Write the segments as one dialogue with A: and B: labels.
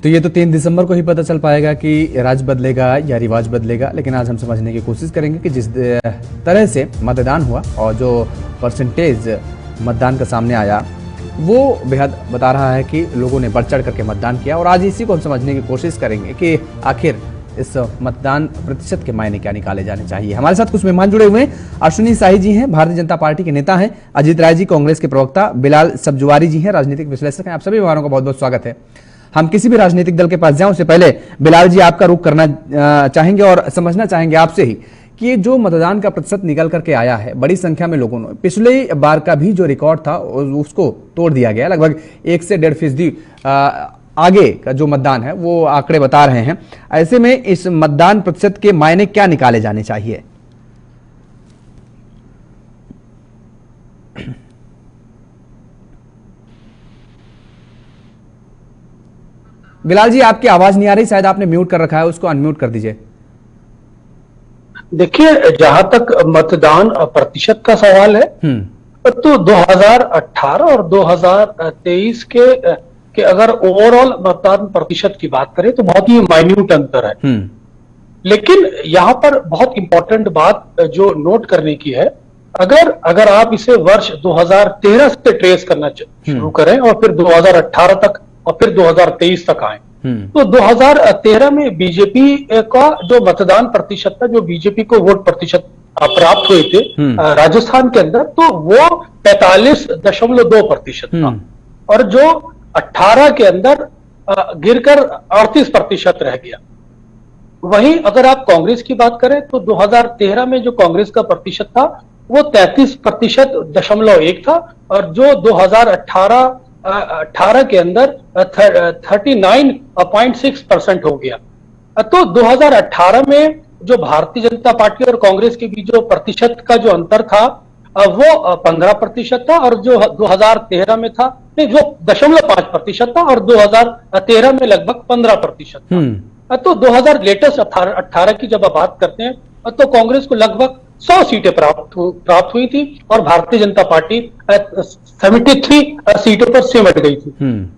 A: तो ये तो 3 दिसंबर को ही पता चल पाएगा कि राज्य बदलेगा या रिवाज बदलेगा, लेकिन आज हम समझने की कोशिश करेंगे कि जिस तरह से मतदान हुआ और जो परसेंटेज मतदान का सामने आया वो बेहद बता रहा है कि लोगों ने बढ़ चढ़ करके मतदान किया। और आज इसी को हम समझने की कोशिश करेंगे कि आखिर इस मतदान प्रतिशत के मायने क्या निकाले जाने चाहिए। हमारे साथ कुछ मेहमान जुड़े हुए हैं। अश्विनी शाही जी हैं, भारतीय जनता पार्टी के नेता हैं। अजीत राय जी, कांग्रेस के प्रवक्ता। बिलाल सब्जुआरी जी हैं, राजनीतिक विश्लेषक हैं। आप सभी मेहमानों का बहुत बहुत स्वागत है। हम किसी भी राजनीतिक दल के पास जाएं उससे पहले बिलाल जी आपका रुख करना चाहेंगे और समझना चाहेंगे आपसे ही कि ये जो मतदान का प्रतिशत निकल करके आया है, बड़ी संख्या में लोगों ने, पिछले बार का भी जो रिकॉर्ड था उसको तोड़ दिया गया। लगभग 1 से 1.5% आगे का जो मतदान है वो आंकड़े बता रहे हैं। ऐसे में इस मतदान प्रतिशत के मायने क्या निकाले जाने चाहिए? बिलाल जी, आपकी आवाज नहीं आ रही, शायद आपने म्यूट कर रखा है, उसको अनम्यूट कर दीजिए।
B: देखिए, जहां तक मतदान प्रतिशत का सवाल है तो 2018 और 2023 के अगर ओवरऑल मतदान प्रतिशत की बात करें तो बहुत ही माइन्यूट अंतर है। लेकिन यहां पर बहुत इंपॉर्टेंट बात जो नोट करने की है, अगर आप इसे वर्ष 2013 से ट्रेस करना शुरू करें और फिर 2018 तक और फिर 2023 तक आए तो 2013 में बीजेपी का जो मतदान प्रतिशत था, जो बीजेपी को वोट प्रतिशत प्राप्त हुए थे राजस्थान के अंदर, तो वो 45.2% था और जो 18 के अंदर गिरकर 38% रह गया। वहीं अगर आप कांग्रेस की बात करें तो 2013 में जो कांग्रेस का प्रतिशत था वो 33.1 था और जो 2018 के अंदर 39.6% हो गया। तो 2018 में जो भारतीय जनता पार्टी और कांग्रेस के बीच जो प्रतिशत का जो अंतर था वो 15% था और जो 2013 में था जो 0.5% था और 2013 में लगभग 15% था। तो 2018 की जब आप बात करते हैं तो कांग्रेस को लगभग 100 सीटें प्राप्त हुई थी और भारतीय जनता पार्टी 73 सीटों पर सिमट गई थी।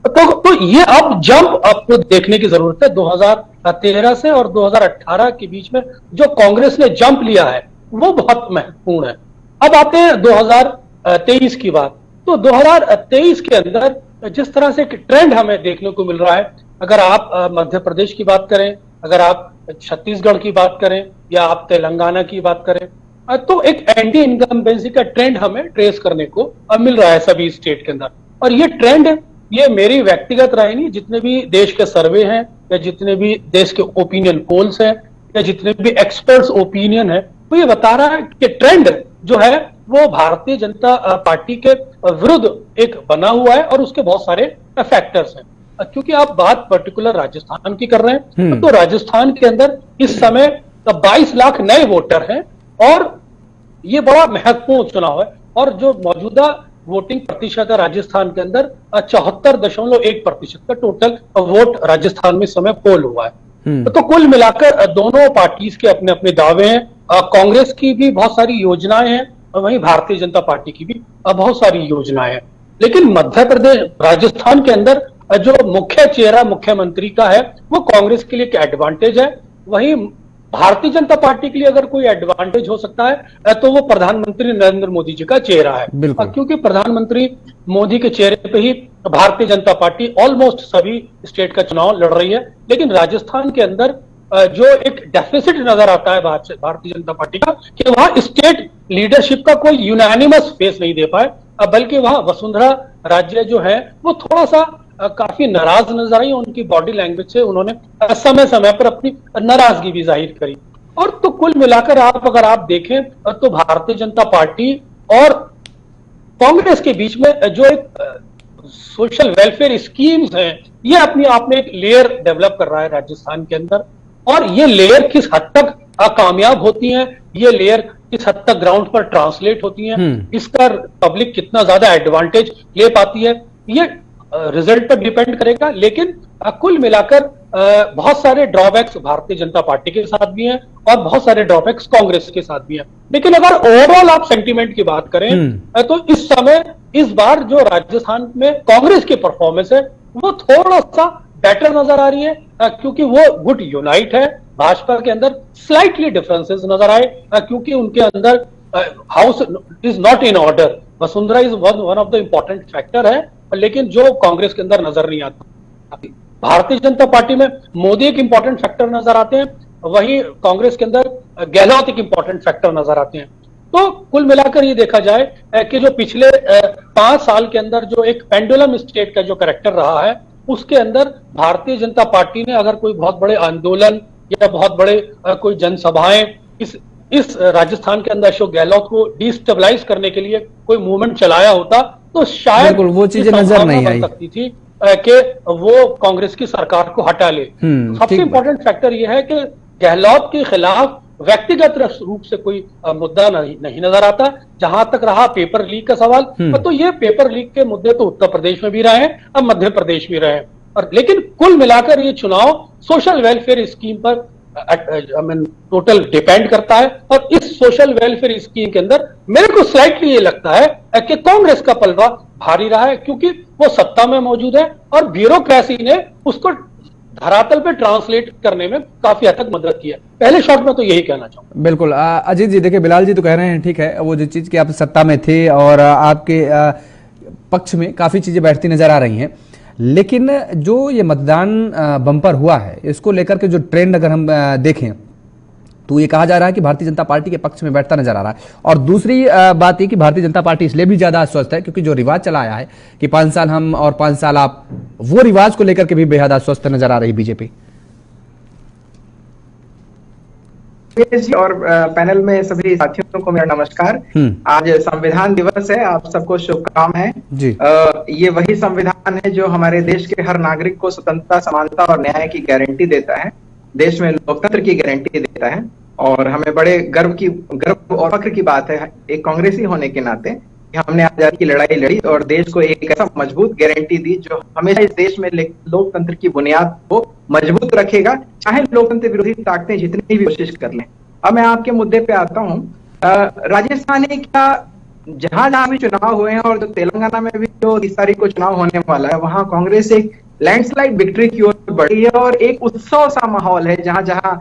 B: तो ये अब जंप आपको देखने की जरूरत है। 2013 से और 2018 के बीच में जो कांग्रेस ने जंप लिया है वो बहुत महत्वपूर्ण है। अब आते हैं 2023 की बात। तो 2023 के अंदर जिस तरह से ट्रेंड हमें देखने को मिल रहा है, अगर आप मध्य प्रदेश की बात करें, अगर आप छत्तीसगढ़ की बात करें या आप तेलंगाना की बात करें, तो एक एंटी इनकम्बेंसी का ट्रेंड हमें ट्रेस करने को मिल रहा है सभी स्टेट के अंदर। और ये ट्रेंड, ये मेरी व्यक्तिगत राय नहीं, जितने भी देश के सर्वे हैं या जितने भी देश के ओपिनियन पोल्स हैं या जितने भी एक्सपर्ट्स ओपिनियन है, वो ये बता रहा है कि ट्रेंड जो है वो भारतीय जनता पार्टी के विरुद्ध एक बना हुआ है और उसके बहुत सारे फैक्टर्स हैं। क्योंकि आप बात पर्टिकुलर राजस्थान की कर रहे हैं तो राजस्थान के अंदर इस समय 22 लाख नए वोटर हैं और ये बड़ा महत्वपूर्ण चुनाव है। और जो मौजूदा वोटिंग प्रतिशत है राजस्थान के अंदर 74.1% का टोटल वोट राजस्थान में समय पोल हुआ है। तो कुल मिलाकर दोनों पार्टीज के अपने अपने दावे हैं। कांग्रेस की भी बहुत सारी योजनाएं हैं और वहीं भारतीय जनता पार्टी की भी बहुत सारी योजनाएं हैं। लेकिन मध्य प्रदेश, राजस्थान के अंदर जो मुख्य चेहरा मुख्यमंत्री का है वो कांग्रेस के लिए एक एडवांटेज है। वहीं भारतीय जनता पार्टी के लिए अगर कोई एडवांटेज हो सकता है तो वो प्रधानमंत्री नरेंद्र मोदी जी का चेहरा है, क्योंकि प्रधानमंत्री मोदी के चेहरे पे ही भारतीय जनता पार्टी ऑलमोस्ट सभी स्टेट का चुनाव लड़ रही है। लेकिन राजस्थान के अंदर जो एक डेफिसिट नजर आता है भारतीय जनता पार्टी का, कि वहां स्टेट लीडरशिप का कोई यूनानिमस फेस नहीं दे पाए, बल्कि वहां वसुंधरा राजे जो है वो थोड़ा सा काफी नाराज नजर आई। उनकी बॉडी लैंग्वेज से उन्होंने समय समय पर अपनी नाराजगी भी जाहिर करी। और तो कुल मिलाकर अगर आप देखें तो भारतीय जनता पार्टी और कांग्रेस के बीच में जो एक सोशल वेलफेयर स्कीम्स हैं, ये अपने आप में एक लेयर डेवलप कर रहा है राजस्थान के अंदर। और ये लेयर किस हद तक कामयाब होती हैं, ये लेयर किस हद तक ग्राउंड पर ट्रांसलेट होती हैं, इसका पब्लिक कितना ज्यादा एडवांटेज ले पाती है, ये रिजल्ट पर डिपेंड करेगा। लेकिन कुल मिलाकर बहुत सारे ड्रॉबैक्स भारतीय जनता पार्टी के साथ भी हैं और बहुत सारे ड्रॉबैक्स कांग्रेस के साथ भी हैं। लेकिन अगर ओवरऑल आप सेंटीमेंट की बात करें तो इस समय इस बार जो राजस्थान में कांग्रेस की परफॉर्मेंस है वो थोड़ा सा बेटर नजर आ रही है, क्योंकि वो गुड यूनाइट है। भाजपा के अंदर स्लाइटली डिफरेंसेस नजर आए, क्योंकि उनके अंदर house is not in order. Vasundhara is one of the important factor है, लेकिन जो कांग्रेस के अंदर नजर नहीं आता। भारतीय जनता पार्टी में मोदी एक इंपॉर्टेंट फैक्टर नजर आते हैं, वहीं कांग्रेस के अंदर गहलोत एक इंपॉर्टेंट फैक्टर नजर आते हैं। तो कुल मिलाकर ये देखा जाए कि जो पिछले 5 साल के अंदर जो एक पेंडुलम स्टेट का जो कैरेक्टर रहा है, उसके अंदर भारतीय जनता पार्टी ने अगर कोई बहुत बड़े आंदोलन या बहुत बड़े कोई जनसभाएं इस राजस्थान के अंदर अशोक गहलोत को डिस्टेबलाइज करने के लिए कोई मूवमेंट चलाया होता, तो शायद
A: बिल्कुल वो चीजें नजर नहीं आई
B: सकती थी कि वो कांग्रेस की सरकार को हटा ले। सबसे इंपॉर्टेंट फैक्टर यह है कि गहलोत के खिलाफ व्यक्तिगत रूप से कोई मुद्दा नहीं नजर आता। जहां तक रहा पेपर लीक का सवाल, तो ये पेपर लीक के मुद्दे तो उत्तर प्रदेश में भी रहे हैं, अब मध्य प्रदेश में रहे हैं, और लेकिन कुल मिलाकर ये चुनाव सोशल वेलफेयर स्कीम पर टोटल डिपेंड करता है। और इस सोशल वेलफेयर स्कीम के अंदर मेरे को स्लाइटली ये लगता है कि कांग्रेस का पलड़ा भारी रहा है, क्योंकि वो सत्ता में मौजूद है और ब्यूरोक्रेसी ने उसको धरातल पे ट्रांसलेट करने में काफी हद तक मदद की है। पहले शॉट में तो यही कहना चाहूंगा।
A: बिल्कुल अजीत जी, देखिए बिलाल जी तो कह रहे हैं ठीक है, वो जो चीज की आप सत्ता में थे और आपके पक्ष में काफी चीजें बैठती नजर आ रही हैं, लेकिन जो ये मतदान बम्पर हुआ है, इसको लेकर के जो ट्रेंड अगर हम देखें तो ये कहा जा रहा है कि भारतीय जनता पार्टी के पक्ष में बैठता नजर आ रहा है। और दूसरी बात ये कि भारतीय जनता पार्टी इसलिए भी ज्यादा आश्वस्त है क्योंकि जो रिवाज चला आया है कि 5 साल हम और 5 साल आप, वो रिवाज को लेकर के भी बेहद आश्वस्त नजर आ रही बीजेपी।
C: और पैनल में सभी साथियों को मेरा नमस्कार। आज संविधान दिवस है, आप सबको शुभकामनाएं जी। ये वही संविधान है जो हमारे देश के हर नागरिक को स्वतंत्रता, समानता और न्याय की गारंटी देता है, देश में लोकतंत्र की गारंटी देता है। और हमें बड़े गर्व और फख्र की बात है एक कांग्रेसी होने के नाते कि हमने आजादी की लड़ाई लड़ी और देश को एक ऐसा मजबूत गारंटी दी जो हमेशा इस देश में लोकतंत्र की बुनियाद को मजबूत रखेगा, चाहे लोकतंत्र विरोधी ताकतें जितनी भी कोशिश कर लें। अब मैं आपके मुद्दे पे आता हूँ। राजस्थान में क्या जहां जहां भी चुनाव हुए हैं और जो तेलंगाना में भी जो 30 तारीख को चुनाव होने वाला है, वहां कांग्रेस एक लैंडस्लाइड विक्ट्री की ओर बढ़ी है और एक उत्सव सा माहौल है जहां जहां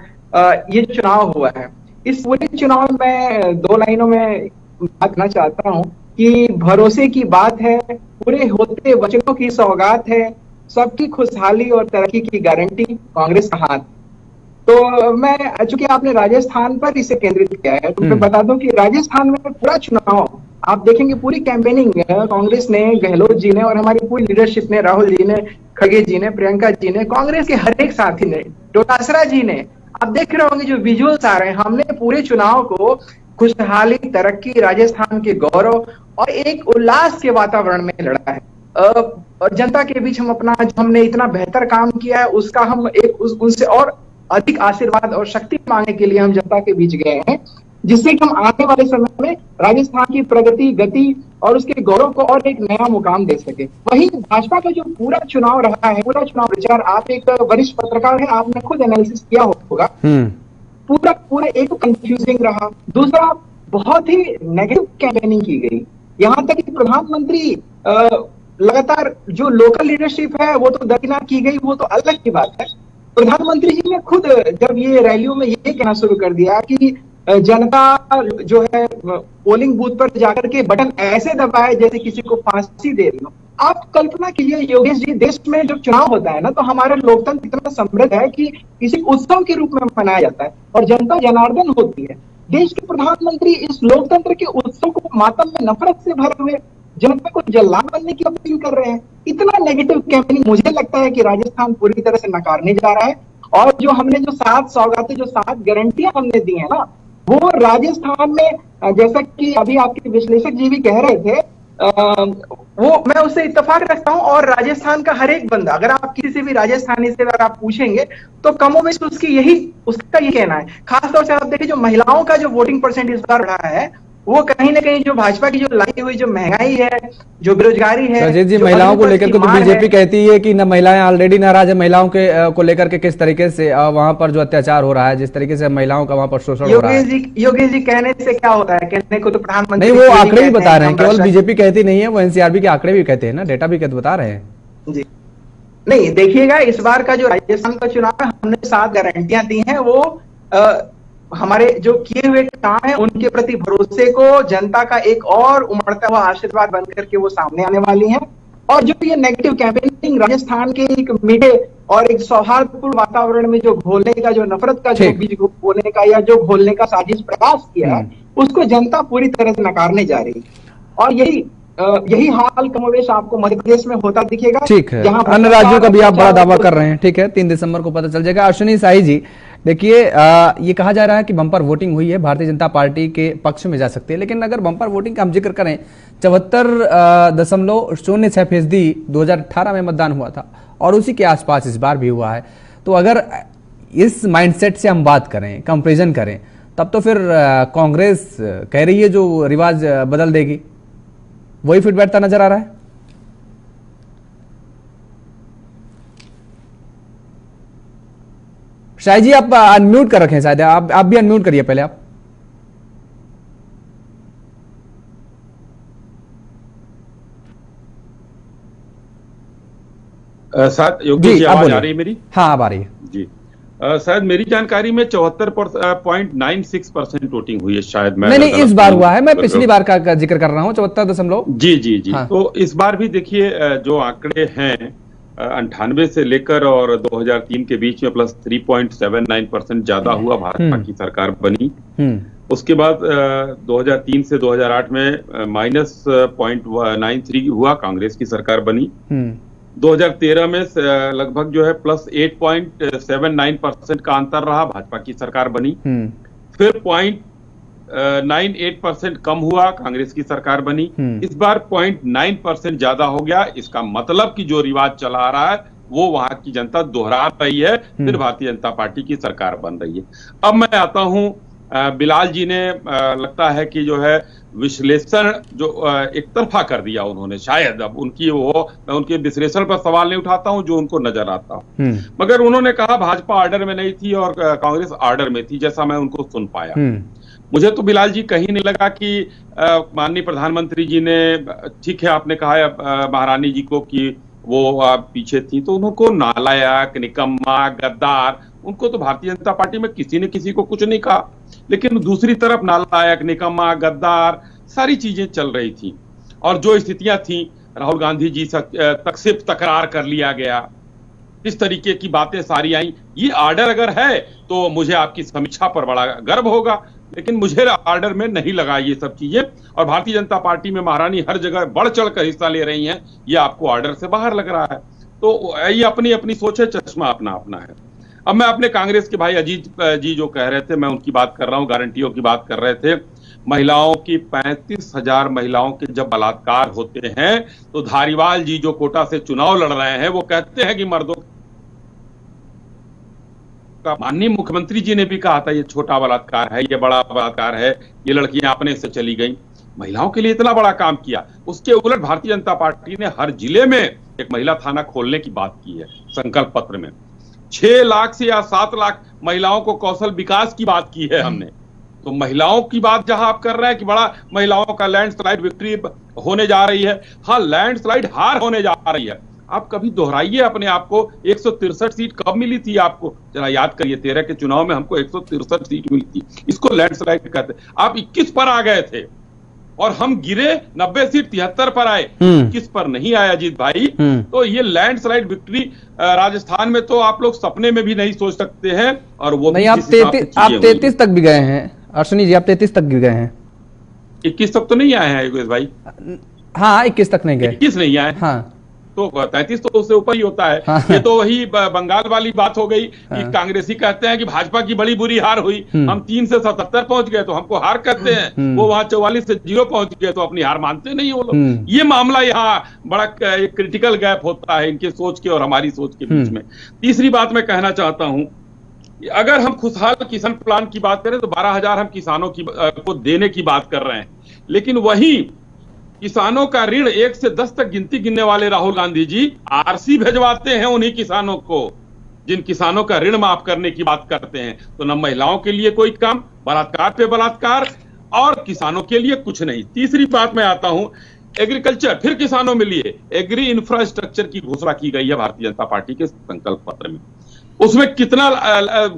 C: ये चुनाव हुआ है। इस पूरे चुनाव में 2 लाइनों में बात करना चाहता हूं कि भरोसे की बात है, पूरे होते वचनों की सौगात है, सबकी खुशहाली और तरक्की की गारंटी कांग्रेस का हाथ। तो मैं, चूंकि आपने राजस्थान पर इसे केंद्रित किया है, तो मैं बता दूं कि राजस्थान में पूरा चुनाव आप देखेंगे, पूरी कैंपेनिंग कांग्रेस ने, गहलोत जी ने और हमारी पूरी लीडरशिप ने, राहुल जी ने, खड़गे जी ने, प्रियंका जी ने, कांग्रेस के हर एक साथी ने, डोटासरा जी ने, आप देख रहे होंगे जो विजुअल्स आ रहे हैं, हमने पूरे चुनाव को खुशहाली, तरक्की, राजस्थान के गौरव और एक उल्लास के वातावरण में लड़ा है। और जनता के बीच हम अपना, जो हमने इतना बेहतर काम किया है उसका हम उनसे और अधिक आशीर्वाद और शक्ति मांगने के लिए हम जनता के बीच गए हैं, जिससे कि हम आने वाले समय में राजस्थान की प्रगति, गति और उसके गौरव को और एक नया मुकाम दे सके। वहीं भाजपा का जो पूरा चुनाव रहा है, पूरा चुनाव प्रचार, आप एक वरिष्ठ पत्रकार हैं, आपने खुद एनालिसिस किया होगा, पूरा एक कंफ्यूजिंग रहा, दूसरा बहुत ही नेगेटिव कैंपेनिंग की गई, यहाँ तक कि प्रधानमंत्री लगातार जो लोकल लीडरशिप है वो तो दरकिनार की गई, वो तो अलग की बात है। प्रधानमंत्री जी ने खुद जब ये रैलियों में ये कहना शुरू कर दिया कि जनता जो है पोलिंग बूथ पर जाकर के बटन ऐसे दबाए जैसे किसी को फांसी दे रही हो। आप कल्पना कीजिए योगेश जी, देश में जब चुनाव होता है ना, तो हमारा लोकतंत्र इतना समृद्ध है कि किसी उत्सव के रूप में मनाया जाता है और जनता जनार्दन होती है। देश के प्रधानमंत्री इस लोकतंत्र के उत्सव को मातम में नफरत से भरे हुए जनता को जल्लाद बनने की अपील कर रहे हैं। इतना नेगेटिव कैंपेनिंग मुझे लगता है कि राजस्थान पूरी तरह से नकारने जा रहा है। और जो हमने जो 7 सौगातें, जो 7 गारंटियां हमने दी है ना, वो राजस्थान में, जैसा कि अभी आपके विश्लेषक जी भी कह रहे थे, वो मैं उससे इत्तेफाक रखता हूं। और राजस्थान का हर एक बंदा, अगर आप किसी से भी राजस्थानी से अगर आप पूछेंगे तो कमोबेश उसका ये कहना है। खासतौर से आप देखिए जो महिलाओं का जो वोटिंग परसेंट इस बार बढ़ा है, वो कहीं ना कहीं जो भाजपा की जो लाई हुई जो महंगाई है, जो बेरोजगारी है,
A: अजीत जी, महिलाओं को लेकर के तो बीजेपी कहती है कि न महिलाएं ऑलरेडी नाराज है, महिलाओं के को लेकर के किस तरीके से वहां पर जो अत्याचार हो रहा है, जिस तरीके से महिलाओं का वहां पर शोषण हो रहा है।
C: योगेश जी कहने से क्या होता है, कहने को तो प्रधानमंत्री
A: नहीं, वो आंकड़े भी बता रहे हैं, केवल बीजेपी कहती नहीं है, वो एनसीआर के आंकड़े भी कहते हैं ना, डेटा भी बता रहे हैं।
C: जी नहीं, देखिएगा इस बार का जो राजस्थान का चुनाव है, हमने 7 गारंटियां दी हैं। वो हमारे जो किए हुए काम है उनके प्रति भरोसे को जनता का एक और उमड़ता हुआ आशीर्वाद बनकर के वो सामने आने वाली हैं। और जो ये नेगेटिव कैंपेनिंग राजस्थान के एक मीठे और एक सौहार्दपूर्ण वातावरण में जो घोलने का, जो नफरत का जो बीज बोने का या जो घोलने का साजिश प्रयास किया है, उसको जनता पूरी तरह से नकारने जा रही है। और यही हाल कमोवेश आपको मध्य प्रदेश में होता दिखेगा।
A: ठीक है, अन्य राज्यों का भी आप बड़ा दावा कर रहे हैं। ठीक है, 3 दिसंबर को पता चल जाएगा। अश्विनी साई जी, देखिए ये कहा जा रहा है कि बम्पर वोटिंग हुई है, भारतीय जनता पार्टी के पक्ष में जा सकती है, लेकिन अगर बम्पर वोटिंग का हम जिक्र करें 74.06% 2018 में मतदान हुआ था और उसी के आसपास इस बार भी हुआ है। तो अगर इस माइंडसेट से हम बात करें, कंपेरिजन करें, तब तो फिर कांग्रेस कह रही है जो रिवाज बदल देगी, वही फिट बैठता नजर आ रहा है। शायद जी आप अनम्यूट कर रखें, शायद आप भी अनम्यूट करिए पहले आप।
D: शायद योगेश जी आवाज आ रही है मेरी?
A: हाँ, अब आ रही है
D: जी। शायद मेरी जानकारी में 74.96% वोटिंग हुई है शायद।
A: नहीं, इस बार हुआ है, मैं पिछली बार का जिक्र कर रहा हूँ 74.
D: जी। हाँ। तो इस बार भी देखिए जो आंकड़े हैं 98 से लेकर और 2003 के बीच में प्लस 3.79% ज्यादा हुआ, भाजपा की सरकार बनी। उसके बाद 2003 से 2008 में -0.93 हुआ, कांग्रेस की सरकार बनी। 2013 में लगभग जो है प्लस 8.79% का अंतर रहा, भाजपा की सरकार बनी। फिर 0.98% कम हुआ, कांग्रेस की सरकार बनी। इस बार 0.9% ज्यादा हो गया। इसका मतलब कि जो रिवाज चला आ रहा है वो वहां की जनता दोहरा रही है, फिर भारतीय जनता पार्टी की सरकार बन रही है। अब मैं आता हूं, बिलाल जी ने लगता है कि जो है विश्लेषण जो एक तरफा कर दिया उन्होंने, शायद अब मैं उनके विश्लेषण पर सवाल नहीं उठाता हूं, जो उनको नजर आता, मगर उन्होंने कहा भाजपा ऑर्डर में नहीं थी और कांग्रेस ऑर्डर में थी, जैसा मैं उनको सुन पाया। मुझे तो बिलाल जी कहीं नहीं लगा कि माननीय प्रधानमंत्री जी ने, ठीक है आपने कहा महारानी जी को कि वो पीछे थी, तो उनको नालायक, निकम्मा, गद्दार, उनको तो भारतीय जनता पार्टी में किसी ने किसी को कुछ नहीं कहा, लेकिन दूसरी तरफ नालायक, निकम्मा, गद्दार सारी चीजें चल रही थी। और जो स्थितियां थी, राहुल गांधी जी तक सिर्फ तकरार कर लिया गया, इस तरीके की बातें सारी आई। ये ऑर्डर अगर है तो मुझे आपकी समीक्षा पर बड़ा गर्व होगा, लेकिन मुझे ऑर्डर में नहीं लगा ये सब चीजें। और भारतीय जनता पार्टी में महारानी हर जगह बढ़ चढ़ कर हिस्सा ले रही हैं, ये आपको ऑर्डर से बाहर लग रहा है। तो ये अपनी अपनी सोच है, चश्मा अपना अपना है। अब मैं अपने कांग्रेस के भाई अजीत जी जो कह रहे थे, मैं उनकी बात कर रहा हूं, गारंटियों की बात कर रहे थे। महिलाओं की 35,000 महिलाओं के जब बलात्कार होते हैं तो धारीवाल जी जो कोटा से चुनाव लड़ रहे हैं वो कहते हैं कि मर्दों का, माननीय मुख्यमंत्री जी ने भी कहा था ये छोटा बलात्कार है, ये बड़ा बलात्कार है, ये लड़कियां अपने से चली गई। महिलाओं के लिए इतना बड़ा काम किया। उसके उलट भारतीय जनता पार्टी ने हर जिले में एक महिला थाना खोलने की बात की है संकल्प पत्र में। 6 लाख से या 7 लाख महिलाओं को कौशल विकास की बात की है हमने। तो महिलाओं की बात जहां आप कर रहे हैं कि बड़ा महिलाओं का लैंडस्लाइड विक्ट्री होने जा रही है, हाँ लैंडस्लाइड हार होने जा रही है। आप कभी दोहराइए अपने आप को, 163 सीट कब मिली थी आपको, जरा याद करिए। 13 के चुनाव में हमको 163 सीट मिली थी, इसको लैंडस्लाइड कहते। आप 21 पर आ गए थे और हम गिरे 90 सीट 73 पर आए, 21 पर नहीं आया अजीत भाई। तो ये लैंडस्लाइड विक्ट्री राजस्थान में तो आप लोग सपने में भी नहीं सोच सकते हैं। और वो नहीं, आप
A: 33 तक भी गए हैं अश्विनी जी, आप 33 तक भी गए हैं।
D: 21 तक तो नहीं आए हैं योगेश भाई।
A: हाँ, 21 तक नहीं गए,
D: 21 नहीं आए।
A: हाँ,
D: तो 33 तो उससे ऊपर ही होता है। हाँ। ये तो वही बंगाल वाली बात हो गई कि कांग्रेसी कहते हैं कि भाजपा की बड़ी बुरी हार हुई, हम 3 से 77 पहुंच गए तो हमको हार कहते हैं, वो वहां 44 से 0 पहुंच गए तो अपनी हार मानते नहीं वो लोग। ये मामला यहाँ बड़ा क्रिटिकल गैप होता है इनके सोच के और हमारी सोच के बीच में। तीसरी बात मैं कहना चाहता हूं, अगर हम खुशहाल किसान प्लान की बात करें तो 12,000 हम किसानों को देने की बात कर रहे हैं, लेकिन वही किसानों का ऋण 1 से 10 तक गिनती गिनने वाले राहुल गांधी जी आरसी भेजवाते हैं उन्हीं किसानों को, जिन किसानों का ऋण माफ करने की बात करते हैं। तो न महिलाओं के लिए कोई काम, बलात्कार पे बलात्कार, और किसानों के लिए कुछ नहीं। तीसरी बात मैं आता हूं एग्रीकल्चर, फिर किसानों में लिए एग्री इंफ्रास्ट्रक्चर की घोषणा की गई है भारतीय जनता पार्टी के संकल्प पत्र में। उसमें कितना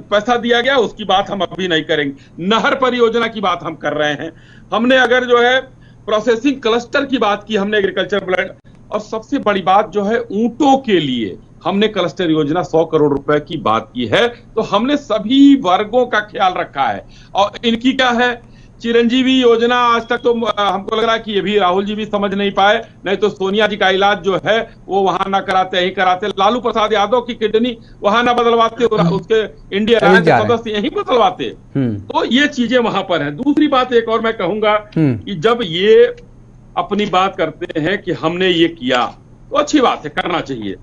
D: पैसा दिया गया उसकी बात हम अभी नहीं करेंगे। नहर परियोजना की बात हम कर रहे हैं। हमने अगर जो है प्रोसेसिंग क्लस्टर की बात की हमने एग्रीकल्चर ब्लड, और सबसे बड़ी बात जो है ऊंटों के लिए हमने क्लस्टर योजना 100 करोड़ रुपए की बात की है। तो हमने सभी वर्गों का ख्याल रखा है। और इनकी क्या है चिरंजीवी योजना, आज तक तो हमको लग रहा है कि ये भी राहुल जी भी समझ नहीं पाए, नहीं तो सोनिया जी का इलाज जो है वो वहां ना कराते यही कराते, लालू प्रसाद यादव की किडनी वहां ना बदलवाते, उसके इंडिया राज्य सदस्य यही बदलवाते। तो ये चीजें वहां पर हैं। दूसरी बात एक और मैं कहूंगा कि जब ये अपनी बात करते हैं कि हमने ये किया तो अच्छी बात है, करना चाहिए।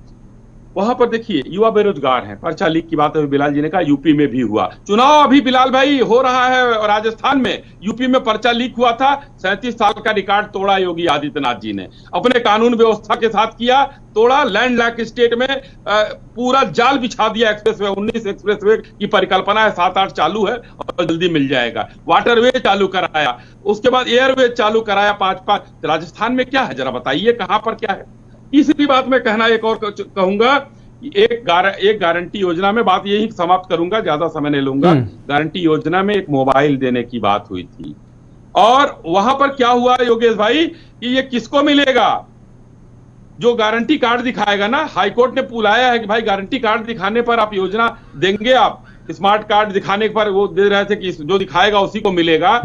D: वहां पर देखिए युवा बेरोजगार हैं, पर्चा लीक की बात अभी बिलाल जी ने कहा, यूपी में भी हुआ चुनाव, अभी बिलाल भाई हो रहा है राजस्थान में, यूपी में पर्चा लीक हुआ था, 37 साल का रिकॉर्ड तोड़ा योगी आदित्यनाथ जी ने, अपने कानून व्यवस्था के साथ किया, तोड़ा। लैंड लॉक स्टेट में पूरा जाल बिछा दिया। एक्सप्रेसवे 19 एक्सप्रेसवे की परिकल्पना है, 7-8 चालू है और जल्दी मिल जाएगा। वाटरवे चालू कराया, उसके बाद एयरवे चालू कराया 5-5। राजस्थान में क्या है जरा बताइए, कहां पर क्या है। तीसरी बात मैं कहना एक और कहूंगा, एक गारंटी योजना में बात यही समाप्त करूंगा, ज्यादा समय नहीं लूंगा। गारंटी योजना में एक मोबाइल देने की बात हुई थी, और वहां पर क्या हुआ योगेश भाई कि ये किसको मिलेगा, जो गारंटी कार्ड दिखाएगा ना। हाईकोर्ट ने बुलाया है कि भाई गारंटी कार्ड दिखाने पर आप योजना देंगे, आप स्मार्ट कार्ड दिखाने पर वो दे रहे थे कि जो दिखाएगा उसी को मिलेगा।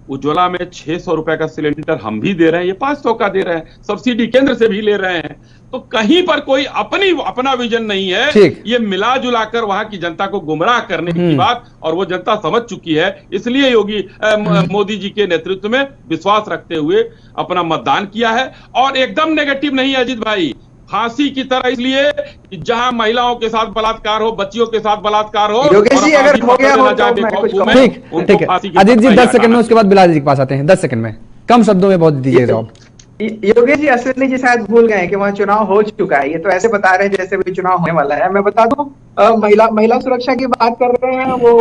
D: उज्ज्वला में 600 रुपए का सिलेंडर हम भी दे रहे हैं, ये 500 का दे रहे हैं, सब्सिडी केंद्र से भी ले रहे हैं। तो कहीं पर कोई अपना विजन नहीं है। ये मिला जुला कर वहां की जनता को गुमराह करने की बात, और वो जनता समझ चुकी है। इसलिए योगी मोदी जी के नेतृत्व में विश्वास रखते हुए अपना मतदान किया है। और एकदम नेगेटिव नहीं है अजीत भाई, फांसी की तरह, इसलिए जहां महिलाओं के साथ बलात्कार हो, बच्चियों के साथ बलात्कार हो,
C: योगेश जी अगर हो गया हो तो
A: ठीक है अजीत जी 10 सेकंड में, उसके बाद बिलाल जी के पास आते हैं। 10 सेकंड में, कम शब्दों में बहुत दीजिए जवाब।
C: योगेश जी अश्विनी जी शायद भूल गए कि वहाँ चुनाव हो चुका है, ये तो ऐसे बता रहे हैं जैसे भी चुनाव होने वाला है। मैं बता दूं महिला सुरक्षा की बात कर रहे हैं, वो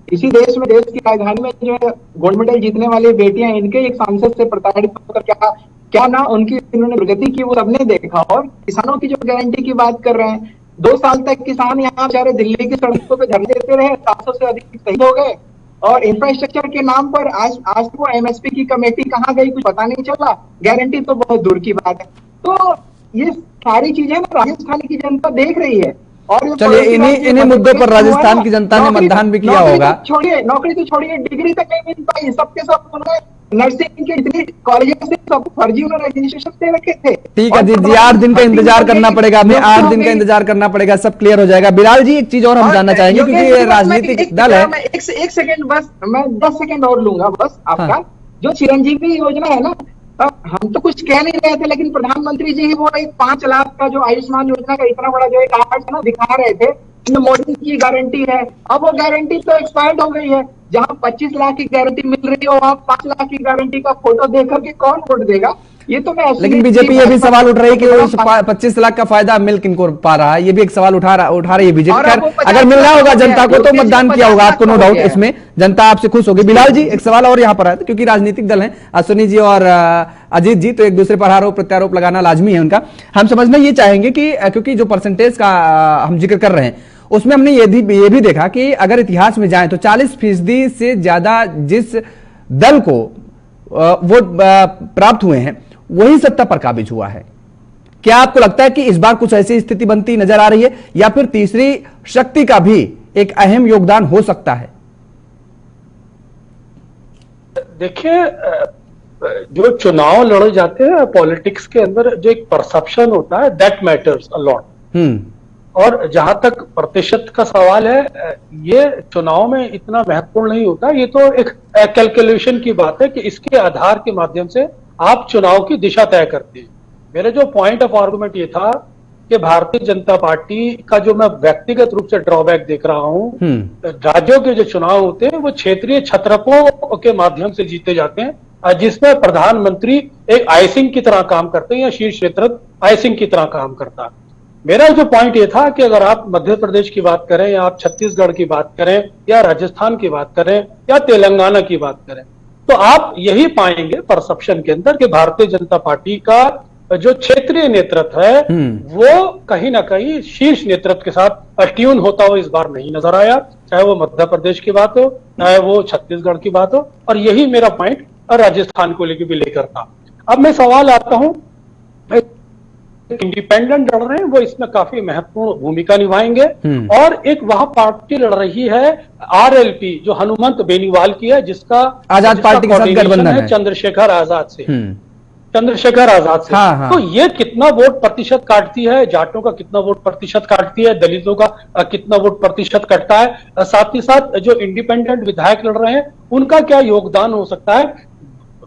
C: इसी देश में, देश की राजधानी में जो है गोल्ड मेडल जीतने वाली बेटियां, इनके एक सांसद से प्रताड़ित होकर क्या ना उनकी इन्होंने प्रगति की वो सबने देखा। और किसानों की जो गारंटी की बात कर रहे हैं, 2 साल तक किसान यहाँ बेचारे दिल्ली की सड़कों पे धरने देते रहे, 700 से अधिक शहीद हो गए। और इंफ्रास्ट्रक्चर के नाम पर आज तो एमएसपी की कमेटी कहाँ गई कुछ पता नहीं चला, गारंटी तो बहुत दूर की बात है। तो ये सारी चीजें ना राजस्थान की जनता देख रही है। और
A: चलिए इन्हीं मुद्दों पर राजस्थान की जनता ने मतदान भी किया होगा।
C: छोड़िए नौकरी तो छोड़िए, डिग्री तक नहीं मिल पाई, सबके सब उन्होंने नर्सिंग के इतनी कॉलेजेस से सब फर्जी उन्होंने रजिस्ट्रेशन दे रखे थे।
A: ठीक है जी 8 दिन का इंतजार करना पड़ेगा, हमें 8 दिन का इंतजार करना पड़ेगा, सब क्लियर हो जाएगा। बिलाल जी एक चीज और हम जानना चाहेंगे, क्योंकि ये राजनीतिक दल है।
C: एक सेकंड बस, मैं 10 सेकंड और लूंगा बस आपका। जो चिरंजीवी योजना है ना, हम तो कुछ कह नहीं रहे थे, लेकिन प्रधानमंत्री जी वो एक 5 लाख का जो आयुष्मान योजना का इतना बड़ा जो एक कार्ड है ना दिखा रहे थे, मोदी की गारंटी है। अब वो गारंटी तो एक्सपायर्ड हो गई है। जहां 25 लाख की गारंटी मिल रही हो, वहां 5 लाख की गारंटी का फोटो देकर के कौन वोट देगा? ये तो मैं,
A: लेकिन बीजेपी ये भी सवाल उठ रही है कि उस 25 लाख का फायदा मिल किनको पा रहा है, ये भी एक सवाल उठा रही है बीजेपी। अगर मिल रहा होगा जनता को तो मतदान किया होगा आपको, नो डाउट, इसमें जनता आपसे खुश होगी। बिलाल जी एक सवाल और यहाँ पर है, क्योंकि राजनीतिक दल है अश्विनी जी और अजीत जी, तो एक दूसरे पर आरोप प्रत्यारोप लगाना लाजमी है उनका। हम समझना ये चाहेंगे कि क्योंकि जो परसेंटेज का हम जिक्र कर रहे हैं उसमें हमने ये भी देखा कि अगर इतिहास में जाएं तो 40% से ज्यादा जिस दल को वोट प्राप्त हुए हैं वही सत्ता पर काबिज हुआ है। क्या आपको लगता है कि इस बार कुछ ऐसी स्थिति बनती नजर आ रही है, या फिर तीसरी शक्ति का भी एक अहम योगदान हो सकता है?
B: देखिए, जो चुनाव लड़े जाते हैं पॉलिटिक्स के अंदर, जो एक परसेप्शन होता है दैट मैटर्स अ लॉट। और जहां तक प्रतिशत का सवाल है, ये चुनाव में इतना महत्वपूर्ण नहीं होता। ये तो एक कैलकुलेशन की बात है कि इसके आधार के माध्यम से आप चुनाव की दिशा तय करते हैं। मेरा जो पॉइंट ऑफ आर्गुमेंट ये था कि भारतीय जनता पार्टी का जो मैं व्यक्तिगत रूप से ड्रॉबैक देख रहा हूं, राज्यों के जो चुनाव होते हैं वो क्षेत्रीय छत्रपों के माध्यम से जीते जाते हैं, जिसमें प्रधानमंत्री एक आइसिंग की तरह काम करते हैं या शीर्ष नेतृत्व आइसिंग की तरह काम करता है। मेरा जो पॉइंट ये था कि अगर आप मध्य प्रदेश की बात करें, या आप छत्तीसगढ़ की बात करें, या राजस्थान की बात करें, या तेलंगाना की बात करें, तो आप यही पाएंगे परसेप्शन के अंदर कि भारतीय जनता पार्टी का जो क्षेत्रीय नेतृत्व है वो कहीं ना कहीं शीर्ष नेतृत्व के साथ ट्यून होता हुआ इस बार नहीं नजर आया, चाहे वो मध्य प्रदेश की बात हो, चाहे वो छत्तीसगढ़ की बात हो, और यही मेरा पॉइंट राजस्थान को लेकर भी लेकर था। अब मैं सवाल आता हूं, इंडिपेंडेंट लड़ रहे हैं वो इसमें काफी महत्वपूर्ण भूमिका निभाएंगे, और एक वहां पार्टी लड़ रही है आरएलपी जो हनुमंत बेनीवाल की है, जिसका
A: आजाद पार्टी के साथ गठबंधन है
B: चंद्रशेखर आजाद से। हाँ। तो ये कितना वोट प्रतिशत काटती है, जाटों का कितना वोट प्रतिशत काटती है, दलितों का कितना वोट प्रतिशत कटता है, साथ ही साथ जो इंडिपेंडेंट विधायक लड़ रहे हैं उनका क्या योगदान हो सकता है।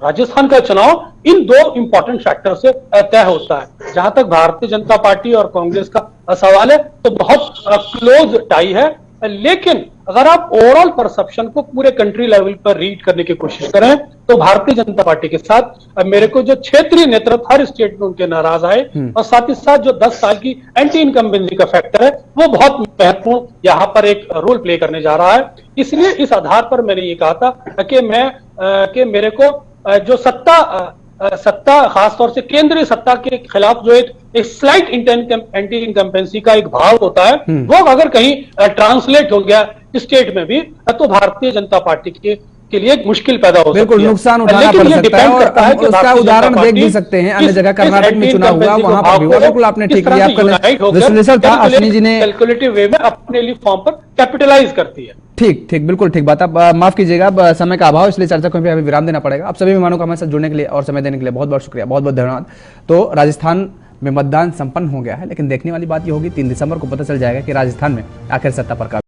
B: राजस्थान का चुनाव इन दो इंपॉर्टेंट फैक्टर से तय होता है। जहां तक भारतीय जनता पार्टी और कांग्रेस का सवाल है तो बहुत क्लोज टाई है, लेकिन अगर आप ओवरऑल परसेप्शन को पूरे कंट्री लेवल पर रीड करने की कोशिश करें तो भारतीय जनता पार्टी के साथ मेरे को जो क्षेत्रीय नेतृत्व हर स्टेट में उनके नाराज आए, और साथ ही साथ जो 10 साल की एंटी इनकम्बेंसी का फैक्टर है वो बहुत महत्वपूर्ण यहाँ पर एक रोल प्ले करने जा रहा है। इसलिए इस आधार पर मैंने ये कहा था कि मेरे को जो सत्ता खासतौर से केंद्रीय सत्ता के खिलाफ जो एक स्लाइट एंटी इनकम्बेंसी का एक भाव होता है वो अगर कहीं ट्रांसलेट हो गया स्टेट में भी तो भारतीय जनता पार्टी के लिए एक मुश्किल पैदा हो सकती है।
A: बिल्कुल नुकसान उठाना पड़ सकता है, और उसका उदाहरण देख भी सकते हैं अन्य जगह। कर्नाटक में चुनाव हुआ, वहां पर भी हुआ। बिल्कुल आपने ठीक किया, आपका विश्लेषण था अश्विनी जी ने
B: कैलकुलेटिव वे में अपने लिए फॉर्म पर कैपिटलाइज करती है।
A: ठीक, बिल्कुल ठीक बात। अब माफ कीजिएगा, समय का अभाव, इसलिए चर्चा को अभी विराम देना पड़ेगा। आप सभी मेहमानों का हमारे साथ जुड़ने के लिए और समय देने के लिए बहुत बहुत शुक्रिया, बहुत बहुत धन्यवाद। तो राजस्थान में मतदान संपन्न हो गया है, लेकिन देखने वाली बात यह होगी 3 दिसंबर को पता चल जाएगा कि राजस्थान में आखिर सत्ता पर